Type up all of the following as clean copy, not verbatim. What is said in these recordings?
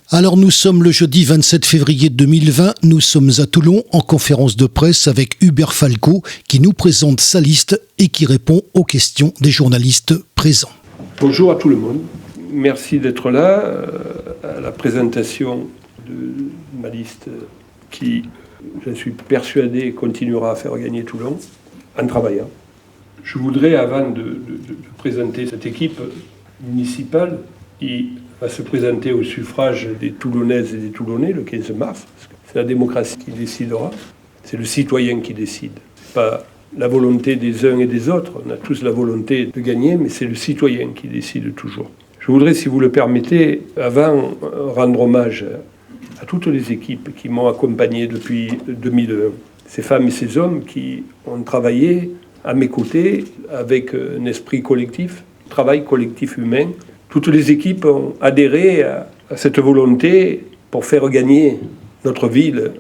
Alors nous sommes le jeudi 27 février 2020, nous sommes à Toulon en conférence de presse avec Hubert Falco qui nous présente sa liste et qui répond aux questions des journalistes présents. Bonjour à tout le monde, merci d'être là à la présentation de ma liste qui, je suis persuadé, continuera à faire gagner Toulon en travaillant. Je voudrais, avant de présenter cette équipe municipale qui va se présenter au suffrage des Toulonnaises et des Toulonnais le 15 mars. C'est la démocratie qui décidera, c'est le citoyen qui décide. C'est pas la volonté des uns et des autres, on a tous la volonté de gagner, mais c'est le citoyen qui décide toujours. Je voudrais, si vous le permettez, avant rendre hommage à toutes les équipes qui m'ont accompagné depuis 2001. Ces femmes et ces hommes qui ont travaillé à mes côtés avec un esprit collectif, travail collectif humain. Toutes les équipes ont adhéré à cette volonté pour faire gagner notre ville,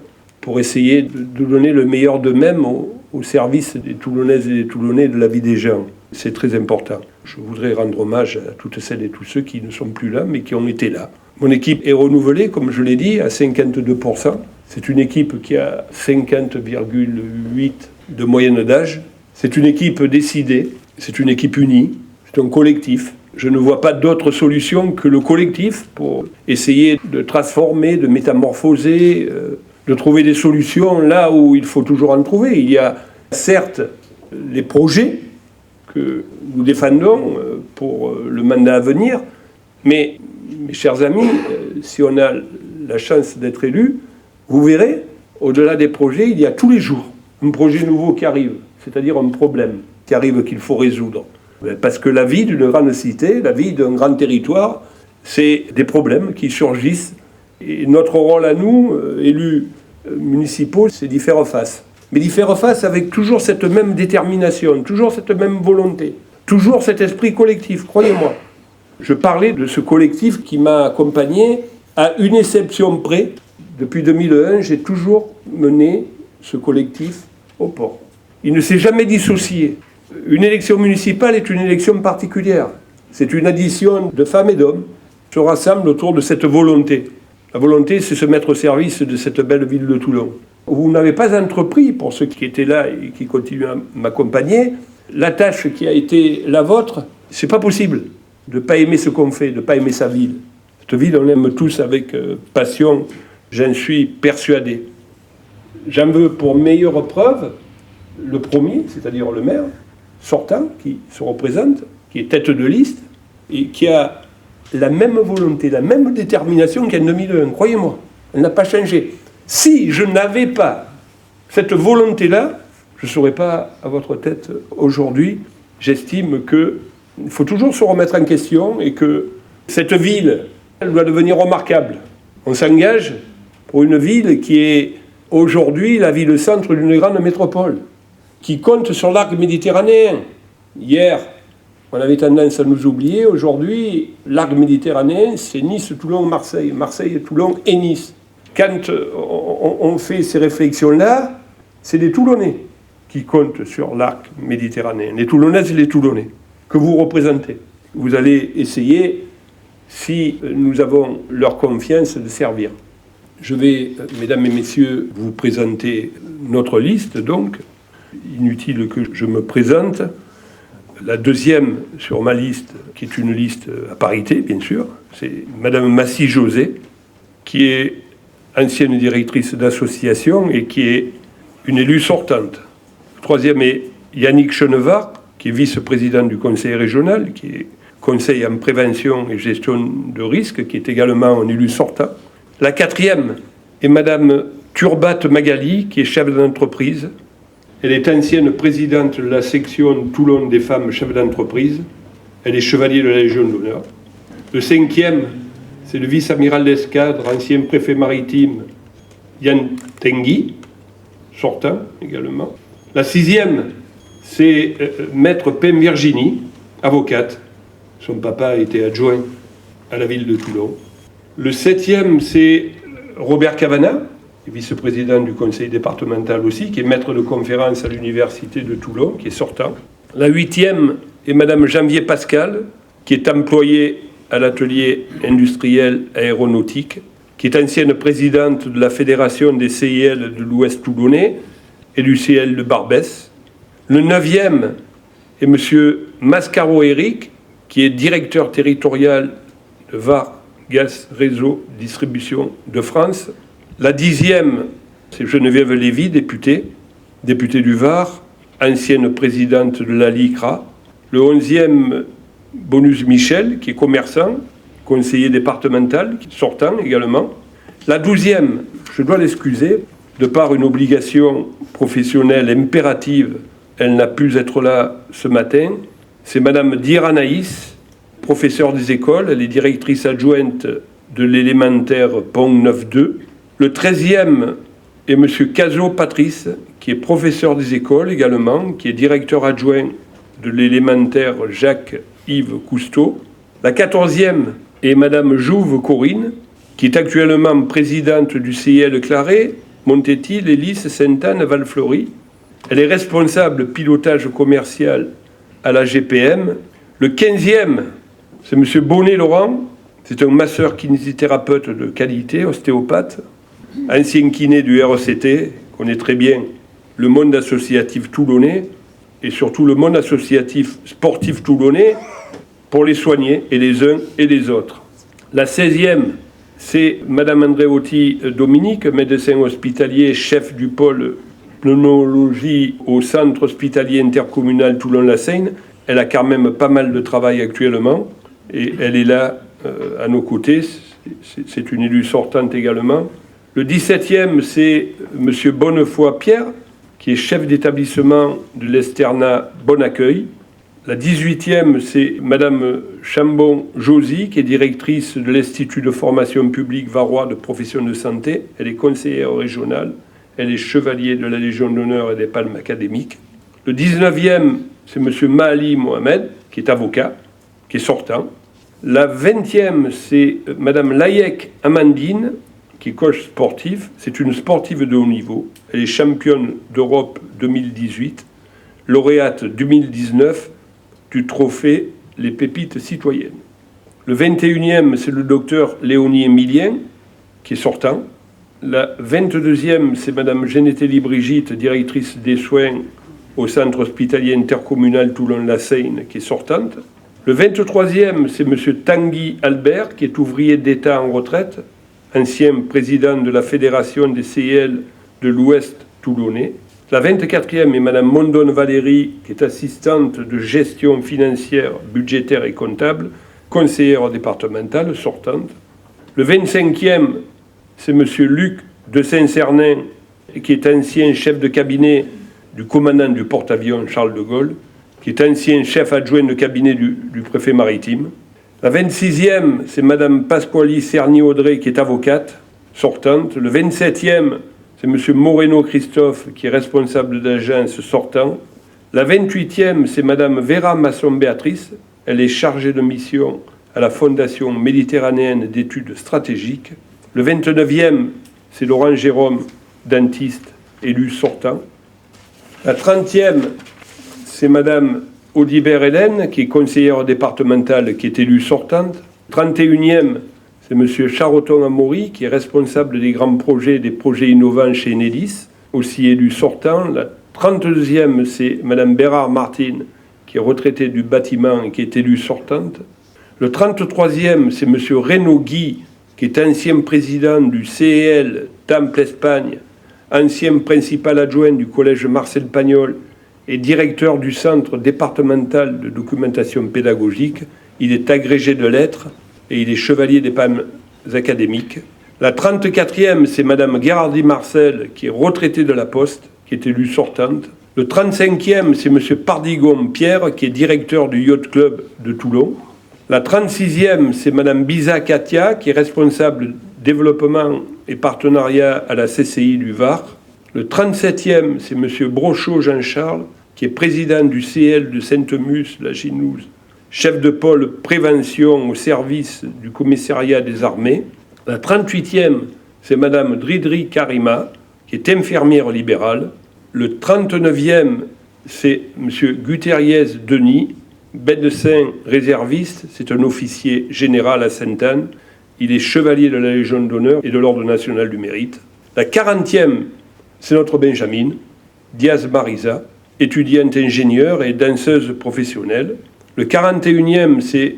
pour essayer de donner le meilleur d'eux-mêmes au service des Toulonnaises et des Toulonnais, de la vie des gens. C'est très important. Je voudrais rendre hommage à toutes celles et tous ceux qui ne sont plus là, mais qui ont été là. Mon équipe est renouvelée, comme je l'ai dit, à 52%. C'est une équipe qui a 50,8 de moyenne d'âge. C'est une équipe décidée, c'est une équipe unie, c'est un collectif. Je ne vois pas d'autre solution que le collectif pour essayer de transformer, de métamorphoser, de trouver des solutions là où il faut toujours en trouver. Il y a certes les projets que nous défendons pour le mandat à venir, mais mes chers amis, si on a la chance d'être élu, vous verrez, au-delà des projets, il y a tous les jours un projet nouveau qui arrive, c'est-à-dire un problème qui arrive qu'il faut résoudre. Parce que la vie d'une grande cité, la vie d'un grand territoire, c'est des problèmes qui surgissent. Et notre rôle à nous, élus municipaux, c'est d'y faire face. Mais d'y faire face avec toujours cette même détermination, toujours cette même volonté, toujours cet esprit collectif, croyez-moi. Je parlais de ce collectif qui m'a accompagné à une exception près. Depuis 2001, j'ai toujours mené ce collectif au port. Il ne s'est jamais dissocié. Une élection municipale est une élection particulière. C'est une addition de femmes et d'hommes qui se rassemblent autour de cette volonté. La volonté, c'est se mettre au service de cette belle ville de Toulon. Vous n'avez pas entrepris, pour ceux qui étaient là et qui continuent à m'accompagner, la tâche qui a été la vôtre, c'est pas possible de ne pas aimer ce qu'on fait, de ne pas aimer sa ville. Cette ville, on l'aime tous avec passion, j'en suis persuadé. J'en veux pour meilleure preuve le premier, c'est-à-dire le maire, sortant, qui se représente, qui est tête de liste, et qui a la même volonté, la même détermination qu'en 2001, croyez-moi. Elle n'a pas changé. Si je n'avais pas cette volonté-là, je ne serais pas à votre tête aujourd'hui. J'estime qu'il faut toujours se remettre en question et que cette ville, elle doit devenir remarquable. On s'engage pour une ville qui est aujourd'hui la ville-centre d'une grande métropole, qui compte sur l'arc méditerranéen. Hier, on avait tendance à nous oublier. Aujourd'hui, l'arc méditerranéen, c'est Nice, Toulon, Marseille. Marseille, Toulon et Nice. Quand on fait ces réflexions-là, c'est les Toulonnais qui comptent sur l'arc méditerranéen. Les Toulonnaises et les Toulonnais que vous représentez. Vous allez essayer, si nous avons leur confiance, de servir. Je vais, mesdames et messieurs, vous présenter notre liste, donc. Inutile que je me présente. La deuxième sur ma liste, qui est une liste à parité, bien sûr, c'est Madame Massy-José, qui est ancienne directrice d'association et qui est une élue sortante. Le troisième est Yannick Chenevard, qui est vice-président du conseil régional, qui est conseil en prévention et gestion de risques, qui est également un élu sortant. La quatrième est Madame Turbat Magali, qui est chef d'entreprise. Elle est ancienne présidente de la section Toulon des femmes chefs d'entreprise. Elle est chevalier de la Légion d'honneur. Le cinquième, c'est le vice-amiral d'escadre, ancien préfet maritime, Yann Tenguy, sortant également. La sixième, c'est Maître Pem Virginie, avocate. Son papa était adjoint à la ville de Toulon. Le septième, c'est Robert Cavana, vice-président du conseil départemental aussi, qui est maître de conférence à l'université de Toulon, qui est sortant. La huitième est Madame Janvier Pascal, qui est employée à l'atelier industriel aéronautique qui est ancienne présidente de la Fédération des CIL de l'Ouest toulonnais et du CIL de Barbès. Le 9e est M. Mascaro Éric, qui est directeur territorial de Var Gaz Réseau Distribution de France. La 10e, c'est Geneviève Lévy, députée du Var, ancienne présidente de la LICRA. Le 11e, Bonus Michel, qui est commerçant, conseiller départemental, sortant également. La 12e, je dois l'excuser, de par une obligation professionnelle impérative, elle n'a pu être là ce matin. C'est Madame Diranaïs, professeure des écoles, elle est directrice adjointe de l'élémentaire Pont 9-2. Le 13e est M. Cazot Patrice, qui est professeur des écoles également, qui est directeur adjoint de l'élémentaire Jacques-Yves Cousteau. La 14e est Madame Jouve Corinne, qui est actuellement présidente du CIL Claret, Montetti, Lélis, Sainte-Anne, Valfleury. Elle est responsable pilotage commercial à la GPM. Le 15e, c'est M. Bonnet-Laurent, c'est un masseur kinésithérapeute de qualité, ostéopathe, ancien kiné du RECT, connaît très bien le monde associatif toulonnais et surtout le monde associatif sportif toulonnais pour les soigner, et les uns et les autres. La 16e, c'est Mme Andréotti Dominique, médecin hospitalier, chef du pôle pneumologie au centre hospitalier intercommunal Toulon-la-Seine. Elle a quand même pas mal de travail actuellement et elle est là à nos côtés. C'est une élue sortante également. Le 17e, c'est M. Bonnefoy Pierre, qui est chef d'établissement de l'Esternat Bon Accueil. La 18e, c'est Mme Chambon Josie, qui est directrice de l'Institut de formation publique varois de profession de santé. Elle est conseillère régionale. Elle est chevalier de la Légion d'honneur et des Palmes académiques. Le 19e, c'est M. Mahali Mohamed, qui est avocat, qui est sortant. La 20e, c'est Mme Layek Amandine, qui est coach sportif. C'est une sportive de haut niveau. Elle est championne d'Europe 2018, lauréate 2019 du trophée Les Pépites citoyennes. Le 21e, c'est le docteur Léonie Emilien, qui est sortant. La 22e, c'est Mme Genetelli Brigitte, directrice des soins au centre hospitalier intercommunal Toulon-la-Seine, qui est sortante. Le 23e, c'est M. Tanguy Albert, qui est ouvrier d'État en retraite, ancien président de la Fédération des CIL de l'Ouest toulonnais. La 24e est Mme Mondone Valérie, qui est assistante de gestion financière, budgétaire et comptable, conseillère départementale, sortante. Le 25e, c'est M. Luc de Saint-Cernin, qui est ancien chef de cabinet du commandant du porte-avions Charles de Gaulle, qui est ancien chef adjoint de cabinet du préfet maritime. La 26e, c'est Mme Pasquali Cerny-Audrey, qui est avocate, sortante. Le 27e, c'est M. Moreno Christophe, qui est responsable d'agence sortant. La 28e, c'est Mme Vera Masson-Béatrice. Elle est chargée de mission à la Fondation méditerranéenne d'études stratégiques. Le 29e, c'est Laurent Jérôme, dentiste, élu sortant. La 30e, c'est Mme Audibert Hélène, qui est conseillère départementale, qui est élue sortante. 31e, c'est M. Charoton Amaury, qui est responsable des grands projets et des projets innovants chez Enedis, aussi élu sortant. La 32e, c'est Mme Bérard Martine, qui est retraitée du bâtiment et qui est élue sortante. Le 33e, c'est M. Renaud Guy, qui est ancien président du CEL Temple-Espagne, ancien principal adjoint du collège Marcel Pagnol et directeur du centre départemental de documentation pédagogique. Il est agrégé de lettres et il est chevalier des Palmes académiques. La 34e, c'est Mme Gérardi Marcel, qui est retraitée de la Poste, qui est élue sortante. Le 35e, c'est M. Pardigon Pierre, qui est directeur du Yacht Club de Toulon. La 36e, c'est Mme Biza Katia, qui est responsable développement et partenariat à la CCI du Var. Le 37e, c'est M. Brochot Jean-Charles, qui est président du CL de Sainte-Mus, la Ginouse, chef de pôle prévention au service du commissariat des armées. La 38e, c'est Mme Dridri Karima, qui est infirmière libérale. Le 39e, c'est M. Gutierrez Denis, médecin réserviste, c'est un officier général à Sainte-Anne, il est chevalier de la Légion d'honneur et de l'Ordre national du mérite. La 40e, c'est notre Benjamin, Diaz Marisa, étudiante ingénieure et danseuse professionnelle. Le 41e, c'est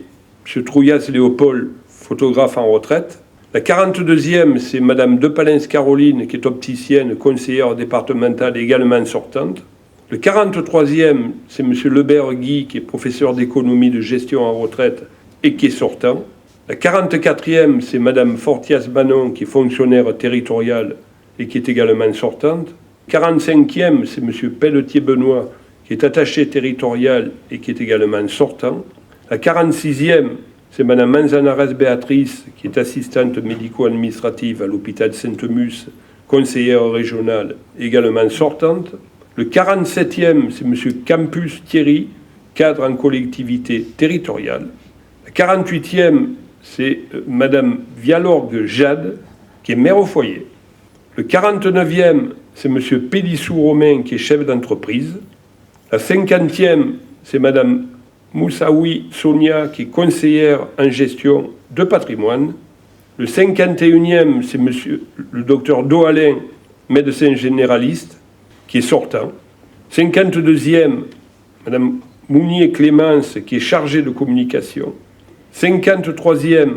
M. Trouillas Léopold, photographe en retraite. La 42e, c'est Mme Depalens Caroline, qui est opticienne, conseillère départementale également sortante. Le 43e, c'est M. Lebert Guy, qui est professeur d'économie de gestion en retraite et qui est sortant. La 44e, c'est Mme Fortias Banon, qui est fonctionnaire territoriale et qui est également sortante. 45e, c'est M. Pelletier-Benoît, qui est attaché territorial et qui est également sortant. La 46e, c'est Mme Manzanares Béatrice, qui est assistante médico-administrative à l'hôpital Sainte-Musse, conseillère régionale, également sortante. Le 47e, c'est M. Campus Thierry, cadre en collectivité territoriale. La 48e, c'est Mme Vialorgue Jade, qui est mère au foyer. Le 49e, c'est M. Pélissou Romain, qui est chef d'entreprise. La 50e, c'est Mme Moussaoui Sonia, qui est conseillère en gestion de patrimoine. Le 51e, c'est le docteur Dohalin, médecin généraliste, qui est sortant. 52e, Mme Mounier Clémence, qui est chargée de communication. 53e,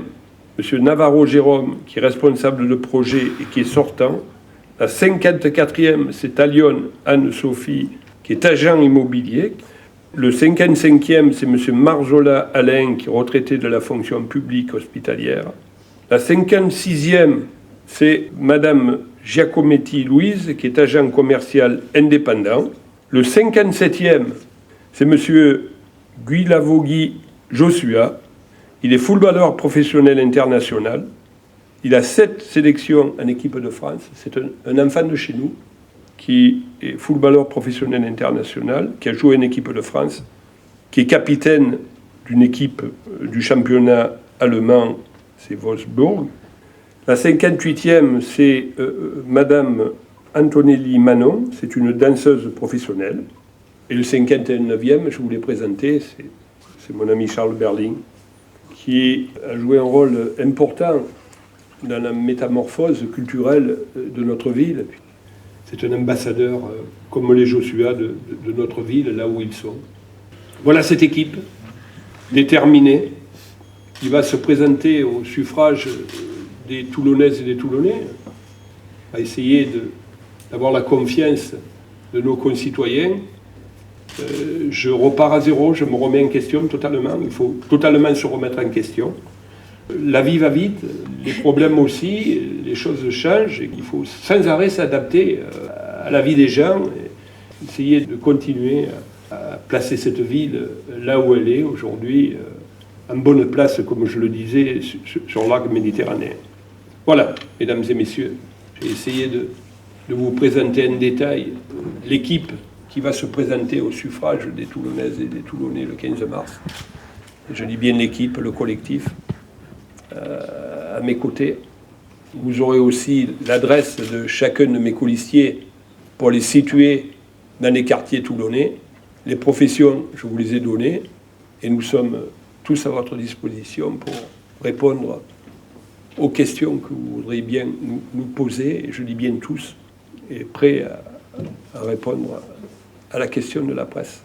M. Navarro Jérôme, qui est responsable de projet et qui est sortant. La 54e, c'est Alion Anne-Sophie, qui est agent immobilier. Le 55e, c'est M. Marjola Alain, qui est retraité de la fonction publique hospitalière. La 56e, c'est Mme Giacometti Louise, qui est agent commercial indépendant. Le 57e, c'est M. Guilavogui Joshua. Il est footballeur professionnel international. Il a 7 sélections en équipe de France. C'est un enfant de chez nous qui est footballeur professionnel international, qui a joué en équipe de France, qui est capitaine d'une équipe du championnat allemand, c'est Wolfsburg. La 58e, c'est Madame Antonelli Manon, c'est une danseuse professionnelle. Et le 59e, je vous l'ai présenté, c'est mon ami Charles Berling, qui a joué un rôle important dans la métamorphose culturelle de notre ville. C'est un ambassadeur, comme les Joshua, de notre ville, là où ils sont. Voilà cette équipe déterminée qui va se présenter au suffrage des Toulonnaises et des Toulonnais, à essayer d'avoir la confiance de nos concitoyens. Je repars à zéro, je me remets en question totalement. Il faut totalement se remettre en question. La vie va vite, les problèmes aussi, les choses changent, et il faut sans arrêt s'adapter à la vie des gens, et essayer de continuer à placer cette ville là où elle est aujourd'hui, en bonne place, comme je le disais, sur l'arc méditerranéen. Voilà, mesdames et messieurs, j'ai essayé de vous présenter en détail l'équipe qui va se présenter au suffrage des Toulonnaises et des Toulonnais le 15 mars. Je dis bien l'équipe, le collectif. À mes côtés. Vous aurez aussi l'adresse de chacun de mes colistiers pour les situer dans les quartiers toulonnais. Les professions, je vous les ai données, et nous sommes tous à votre disposition pour répondre aux questions que vous voudriez bien nous poser, et je dis bien tous, et prêts à répondre à la question de la presse.